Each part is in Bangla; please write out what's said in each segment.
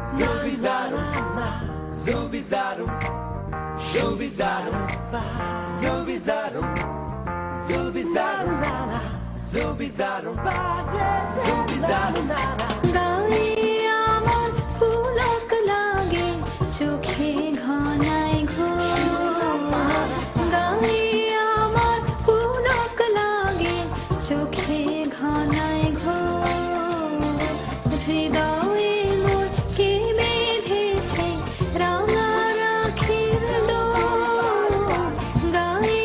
Zubizarum, zubizarum, zubizarum, zubizarum, zubizarum, zubizarum, zubizarum. গায়ে আমার পুলক লাগে চোখে ঘনাই ঘোর গায়ে আমার পুলক লাগে চোখে ঘনাই ঘোর হৃদয়ে মোর কে বেঁধেছে রাঙা রাখির ডোর গায়ে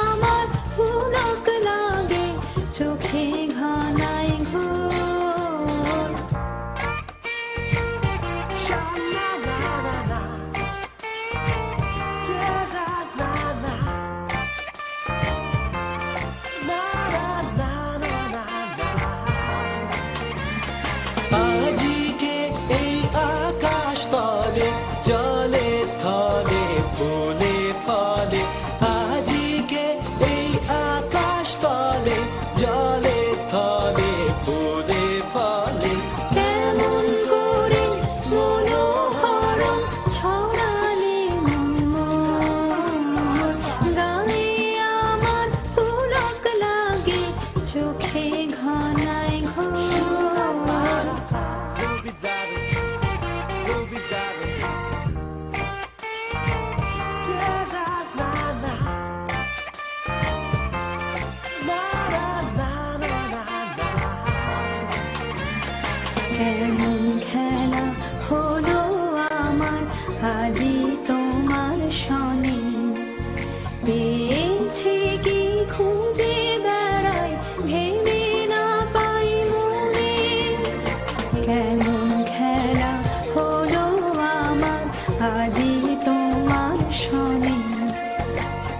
আমার পুলক লাগে চোখে ঘনাই ঘোর আজিকে এই আকাশ তলে জলে স্থলে ফুলে ফলে আজিকে এই আকাশ তলে জলে স্থলে ফুলে ফলে কেমন করে মনোহরম ছড়ালে মোর গায়ে আমার পুলক লাগে চোখে ঘনাই ঘোর Zubizarum, zubizarum. কেমন খেলা হলো আমার আজি তোমার সনে পেয়েছে কি খুঁজে বেড়াই ভেবে না পাই মনে কেমন খেলা হলো আমার আজি তোমার সনে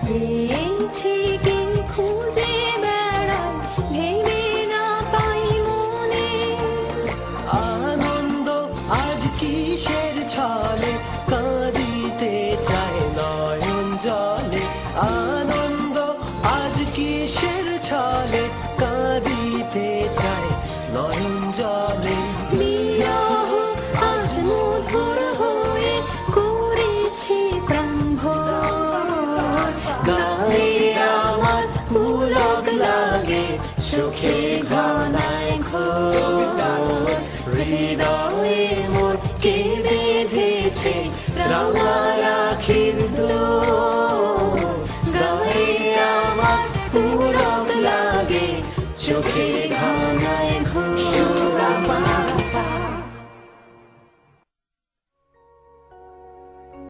পেয়েছে কি খুঁজে বেড়াই ভেবে না পাই মনে আনন্দ আজ কিসের ছলে কাঁদিতে চায় নয়ন জলে আনন্দ আজ কিসের ছলে কাঁদিতে চায় নয়ন জলে বিরহ আজ মধুর হয়ে করেছে প্রাণ ভোর গায়ে আমার পুলক লাগে চোখে